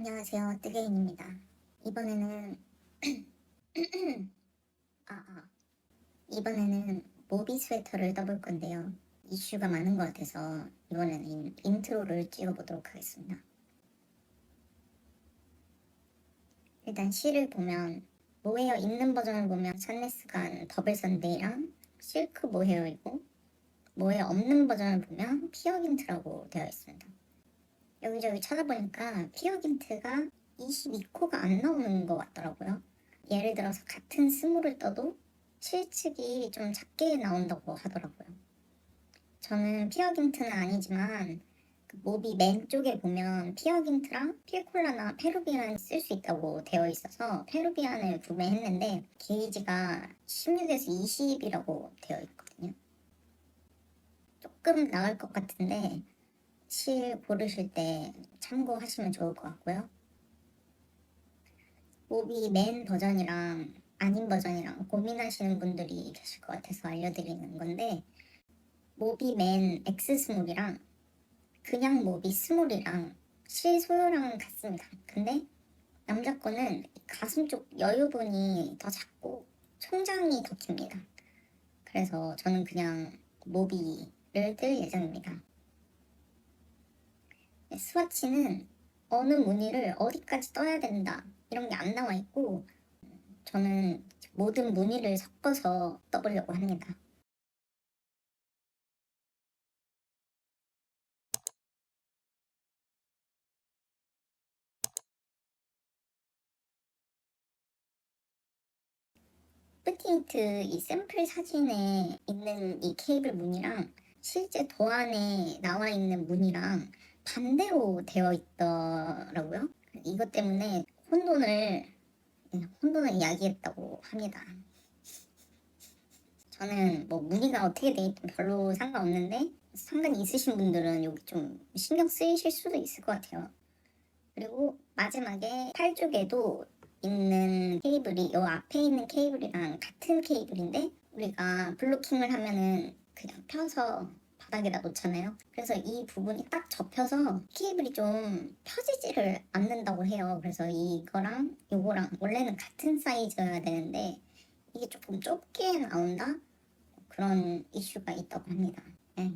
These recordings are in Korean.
안녕하세요, 뜨개인입니다. 이번에는 이번에는 모비 스웨터를 떠볼 건데요. 이슈가 많은 것 같아서 이번에는 인트로를 찍어보도록 하겠습니다. 일단 시를 보면 모헤어 있는 버전을 보면 샷네스간 더블 선데이랑 실크 모헤어이고, 모헤어 없는 버전을 보면 피어긴트라고 되어 있습니다. 여기저기 찾아보니까 피어긴트가 22코가 안 나오는 것 같더라고요. 예를 들어서 같은 스몰을 떠도 실측이 좀 작게 나온다고 하더라고요. 저는 피어긴트는 아니지만 그 모비 맨 쪽에 보면 피어긴트랑 필콜라나 페루비안 쓸 수 있다고 되어 있어서 페루비안을 구매했는데 게이지가 16에서 20이라고 되어 있거든요. 조금 나을 것 같은데 실 고르실 때 참고하시면 좋을 것 같고요. 모비 맨 버전이랑 아닌 버전이랑 고민하시는 분들이 계실 것 같아서 알려드리는 건데, 모비 맨 X 스몰이랑 그냥 모비 스몰이랑 실 소요량은 같습니다. 근데 남자 거는 가슴 쪽 여유분이 더 작고 총장이 더 깁니다. 그래서 저는 그냥 모비를 뜰 예정입니다. 스와치는 어느 무늬를 어디까지 떠야 된다 이런 게 안 나와 있고, 저는 모든 무늬를 섞어서 떠보려고 합니다. 프틴트 이 샘플 사진에 있는 이 케이블 무늬랑 실제 도안에 나와 있는 무늬랑 반대로 되어 있더라고요. 이것 때문에 혼돈을 야기했다고 합니다. 저는 뭐 무늬가 어떻게 돼 있든 별로 상관없는데, 상관이 있으신 분들은 여기 좀 신경 쓰이실 수도 있을 것 같아요. 그리고 마지막에 팔 쪽에도 있는 케이블이 요 앞에 있는 케이블이랑 같은 케이블인데, 우리가 블로킹을 하면은 그냥 펴서 바닥에다 놓잖아요. 그래서 이 부분이 딱 접혀서 케이블이 좀 펴지지를 않는다고 해요. 그래서 이거랑 요거랑 원래는 같은 사이즈여야 되는데 이게 조금 좁게 나온다? 그런 이슈가 있다고 합니다. 네.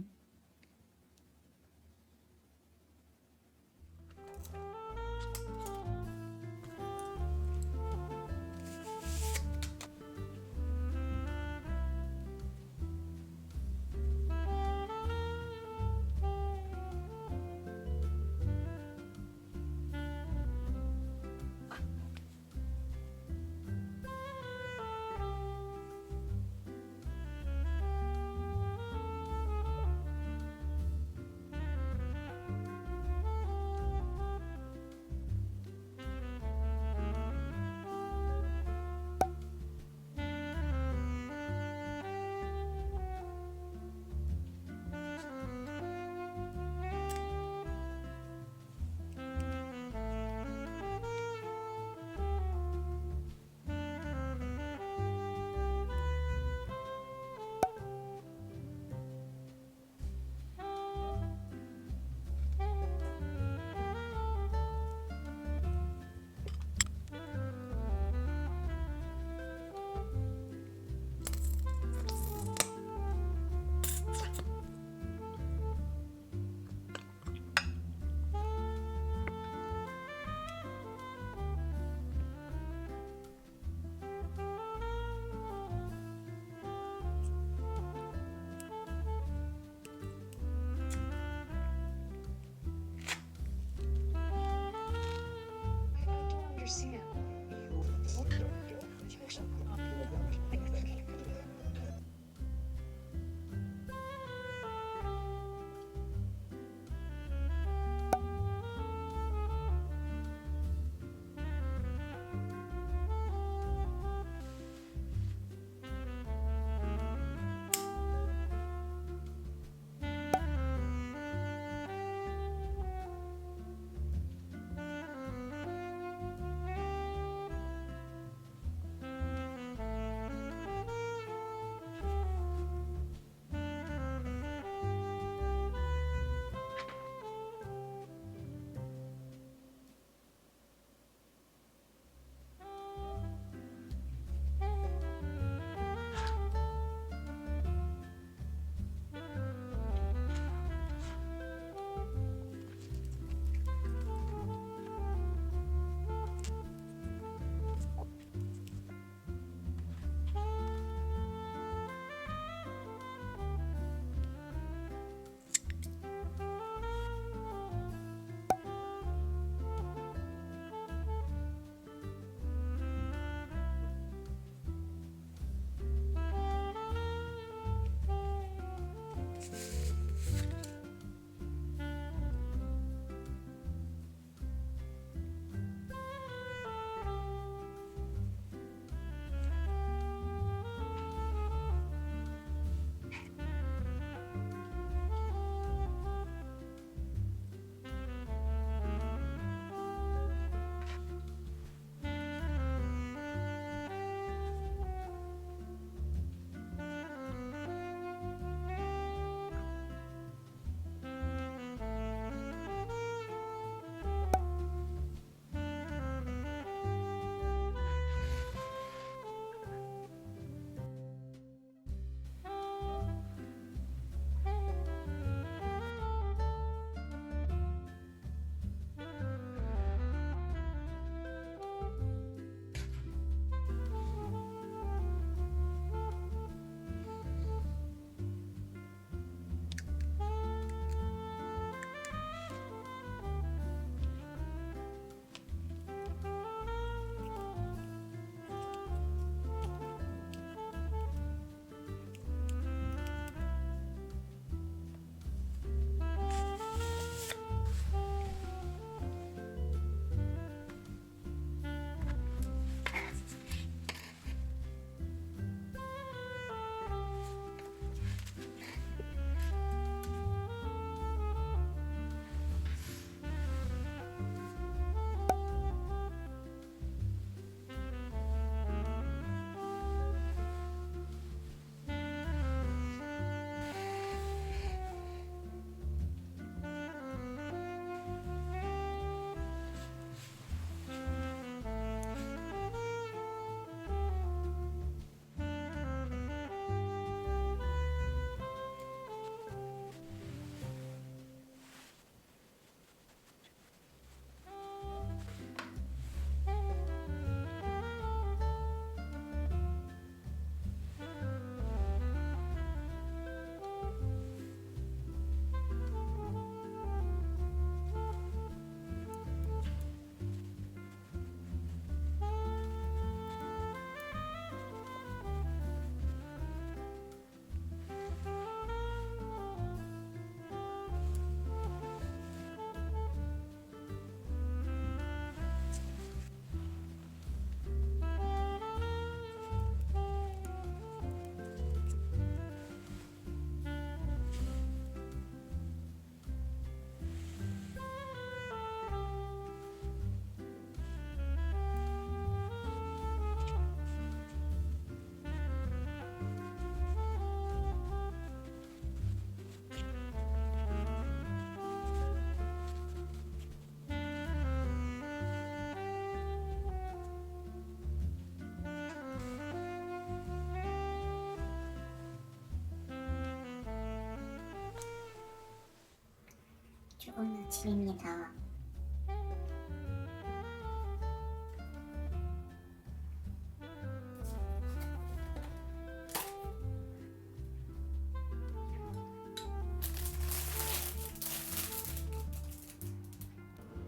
좋은 아침입니다.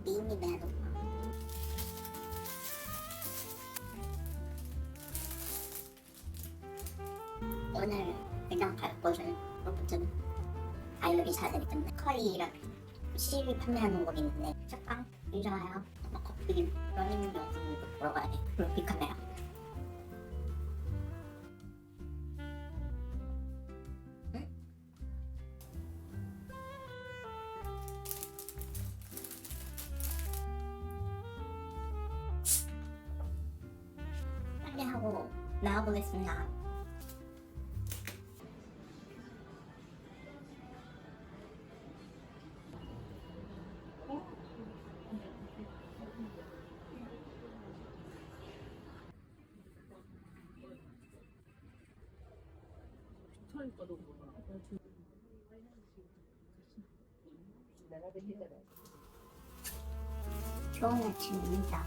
미니 메로 오늘 일단 갈 곳은 좀 알력이 잘 되기 때문에 커리랑 CUV 판매하는 곳이 있는데 책방 유정하여 커피 러닝 영상도 보러 가야 돼. 그리고 빅카메라 응? 빨리 하고 나와보겠습니다. 좋은 아침입니다.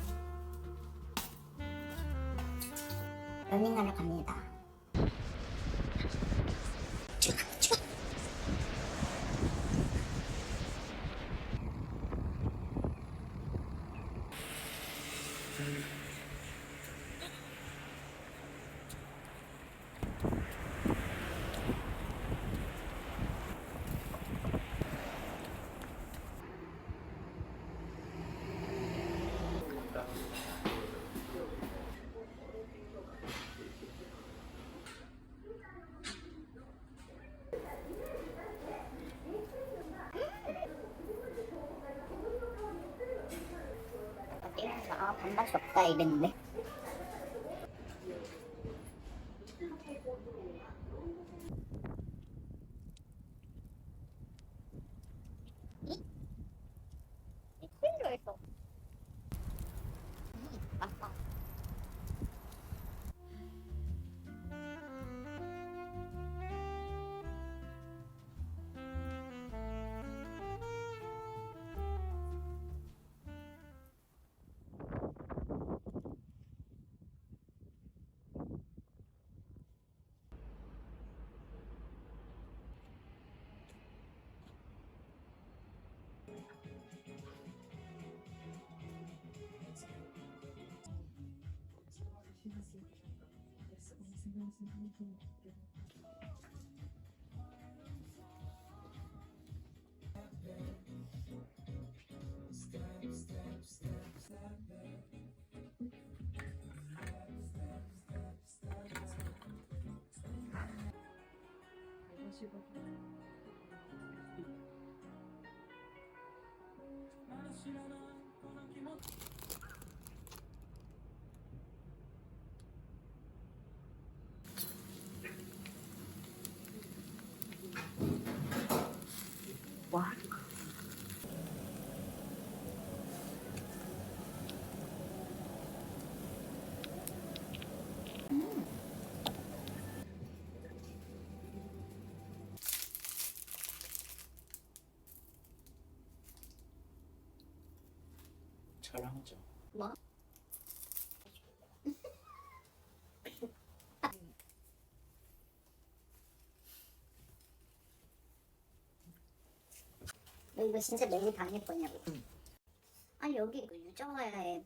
러닝하러 갑니다. 아, 반밖에 없다 이랬는데. 큰일 들어있어. 맞다. 와. 촬영하죠. 뭐? 너 이거 진짜 매일 다닐 거냐고. 아니 여기 그 유정화에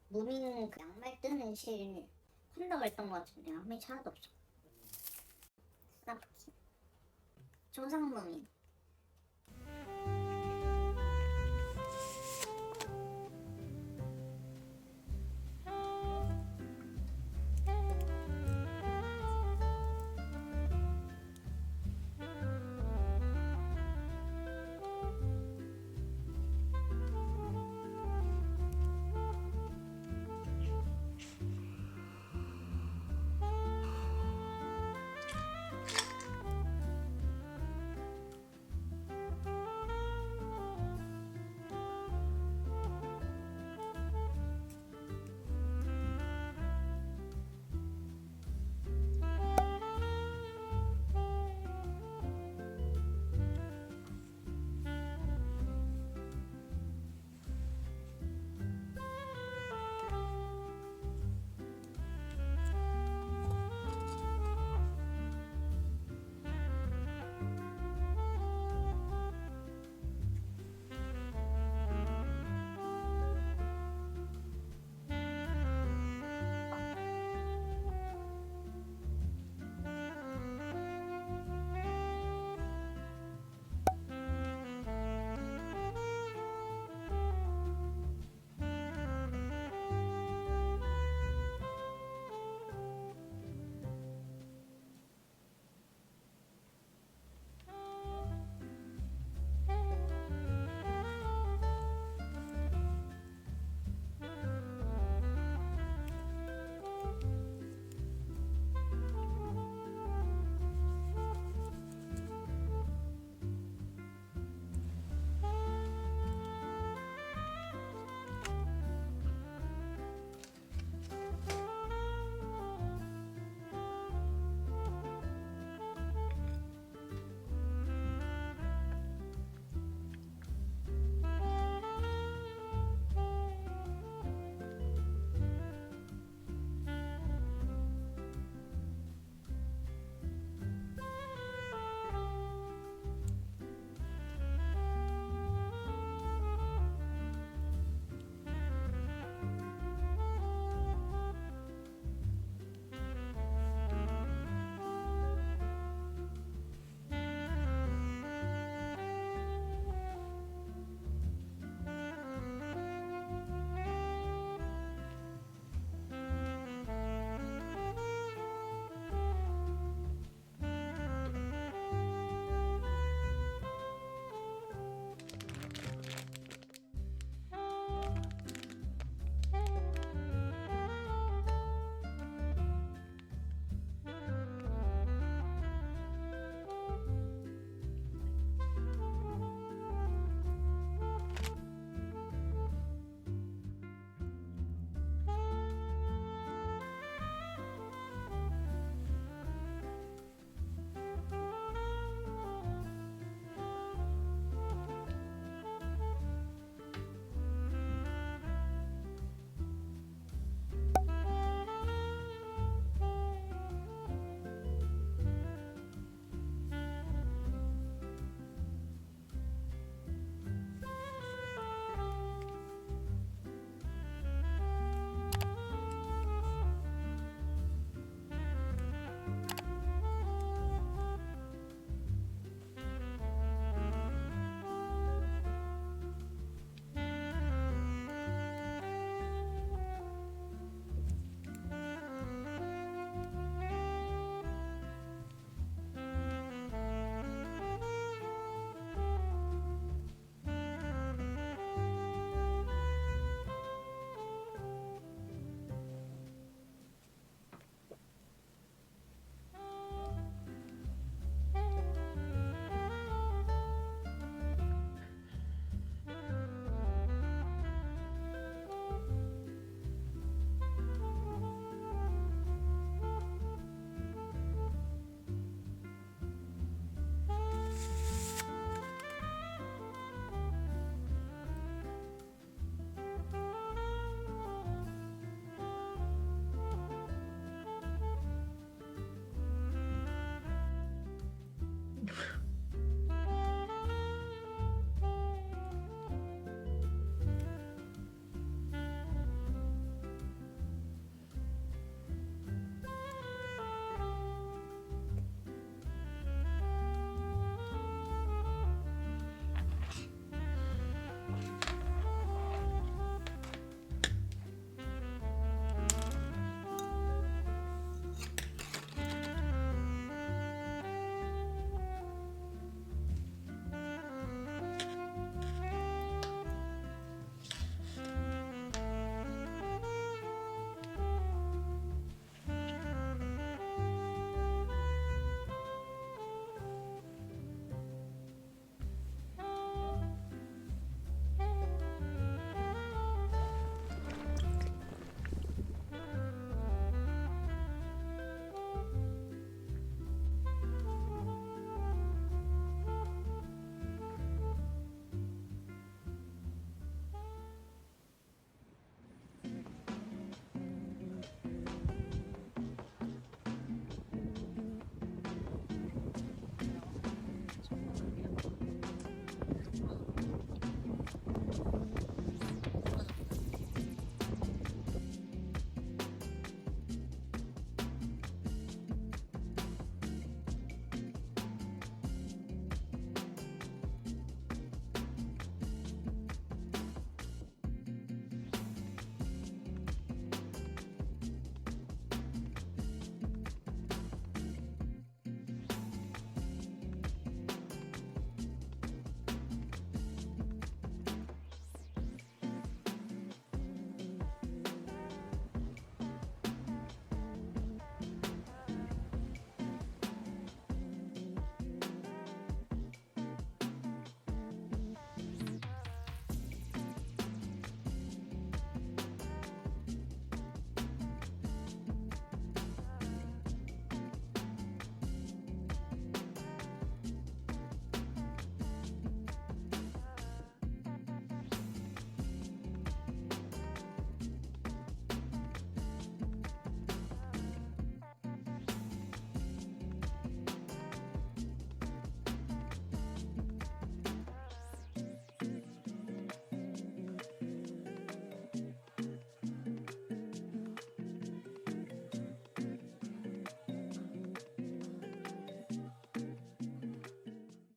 무민 그 양말 뜨는 실 콘도가 있던 것 같은데 아무 하나도 없어. 스나프키 조상무민